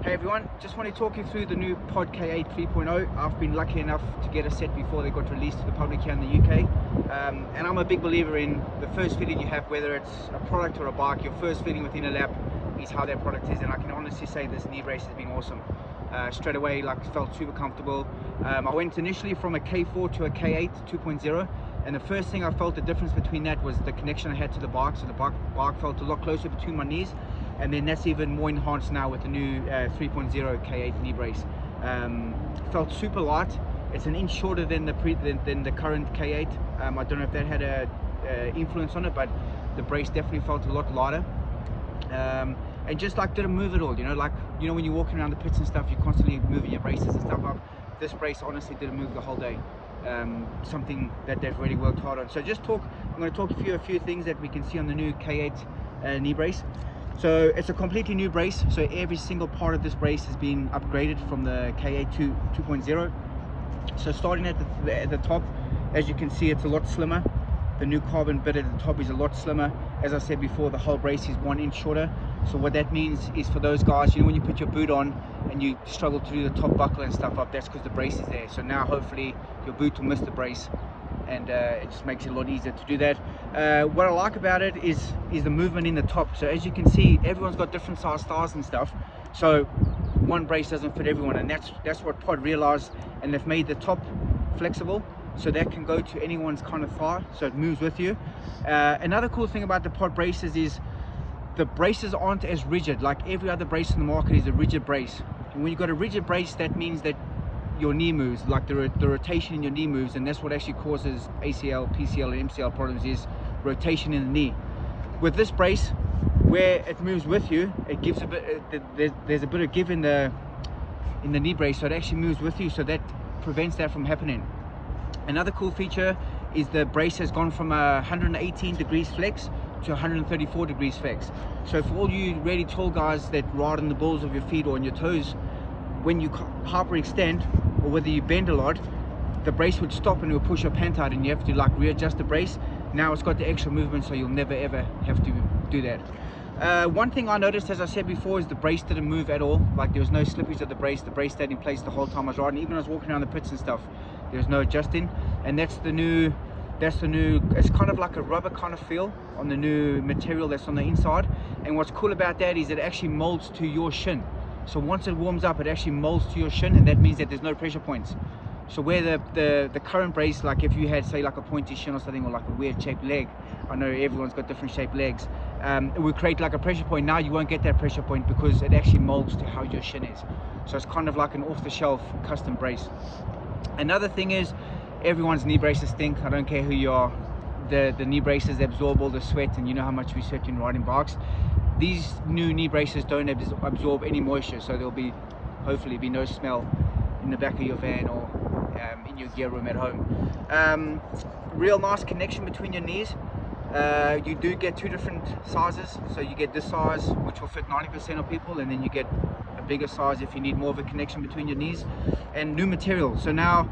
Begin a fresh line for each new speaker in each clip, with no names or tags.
Hey everyone, just want to talk you through the new Pod K8 3.0. I've been lucky enough to get a set before they got released to the public here in the UK. And I'm a big believer in the first feeling you have, whether it's a product or a bike, your first feeling within a lap is how that product is. And I can honestly say this knee brace has been awesome. Straight away, felt super comfortable. I went initially from a K4 to a K8 2.0. And the first thing I felt the difference between that was the connection I had to the bike. So the bike felt a lot closer between my knees. And then that's even more enhanced now with the new 3.0 K8 knee brace. Felt super light. It's an inch shorter than the current K8. I don't know if that had a influence on it, but the brace definitely felt a lot lighter. And just didn't move at all. You know when you're walking around the pits and stuff, you're constantly moving your braces and stuff up. This brace honestly didn't move the whole day. Something that they've really worked hard on. So I'm going to talk you through a few things that we can see on the new K8 knee brace. So it's a completely new brace, so every single part of this brace has been upgraded from the K8 2.0. So starting at the top, as you can see, it's a lot slimmer. The new carbon bit at the top is a lot slimmer. As I said before, the whole brace is 1 inch shorter. So what that means is for those guys, when you put your boot on and you struggle to do the top buckle and stuff up, that's because the brace is there. So now hopefully your boot will miss the brace, and it just makes it a lot easier to do that. What I like about it is the movement in the top. So as you can see, everyone's got different size styles and stuff, so one brace doesn't fit everyone, and that's what Pod realized, and they've made the top flexible so that can go to anyone's kind of thigh, so it moves with you. Another cool thing about the Pod braces is the braces aren't as rigid. Like every other brace in the market is a rigid brace, and when you've got a rigid brace, that means that your knee moves, the rotation in your knee moves, and that's what actually causes ACL, PCL and MCL problems, is rotation in the knee. With this brace, where it moves with you, it gives a bit, there's a bit of give in the knee brace, so it actually moves with you, so that prevents that from happening. Another cool feature is the brace has gone from 118 degrees flex to 134 degrees flex. So for all you really tall guys that ride on the balls of your feet or on your toes, when you hyperextend or whether you bend a lot, the brace would stop and it will push your pant out, and you have to readjust the brace. Now it's got the extra movement, so you'll never ever have to do that. One thing I noticed, as I said before, is the brace didn't move at all. There was no slippage of the brace. The brace stayed in place the whole time I was riding. Even when I was walking around the pits and stuff, there was no adjusting. And that's the new, it's kind of like a rubber kind of feel on the new material that's on the inside. And what's cool about that is it actually molds to your shin. So once it warms up, it actually molds to your shin, and that means that there's no pressure points. So where the current brace, if you had say a pointy shin or something, or a weird shaped leg, I know everyone's got different shaped legs, it would create a pressure point. Now you won't get that pressure point because it actually molds to how your shin is. So it's kind of like an off-the-shelf custom brace. Another thing is, everyone's knee braces stink. I don't care who you are. The knee braces absorb all the sweat, and you know how much we sweat in riding bikes. These new knee braces don't absorb any moisture, so there'll hopefully be no smell in the back of your van or in your gear room at home. Real nice connection between your knees. You do get two different sizes, so you get this size which will fit 90% of people, and then you get a bigger size if you need more of a connection between your knees. And new material, so now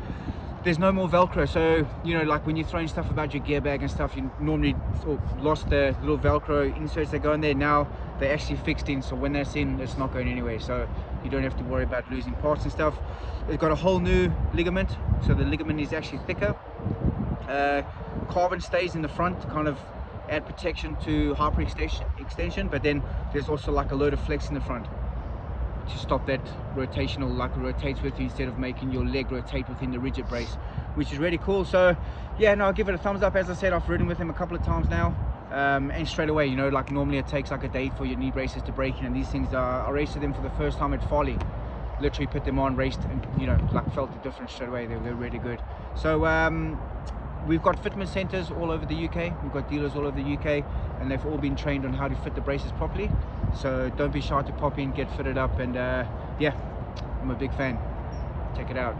there's no more Velcro. So when you're throwing stuff about your gear bag and stuff, you normally lost the little Velcro inserts that go in there. Now they're actually fixed in, so when that's in, it's not going anywhere, so you don't have to worry about losing parts and stuff. It's got a whole new ligament, so the ligament is actually thicker. Carbon stays in the front to kind of add protection to hyperextension, but then there's also a load of flex in the front to stop that rotational, it rotates with you instead of making your leg rotate within the rigid brace, which is really cool. So yeah, no, I'll give it a thumbs up. As I said, I've ridden with him a couple of times now, and straight away, normally it takes a day for your knee braces to break in, and these things I raced them for the first time at Farley. Literally put them on, raced, and felt the difference straight away. They're really good. So we've got fitment centers all over the UK. We've got dealers all over the UK, and they've all been trained on how to fit the braces properly. So don't be shy to pop in, get fitted up, and yeah, I'm a big fan. Check it out.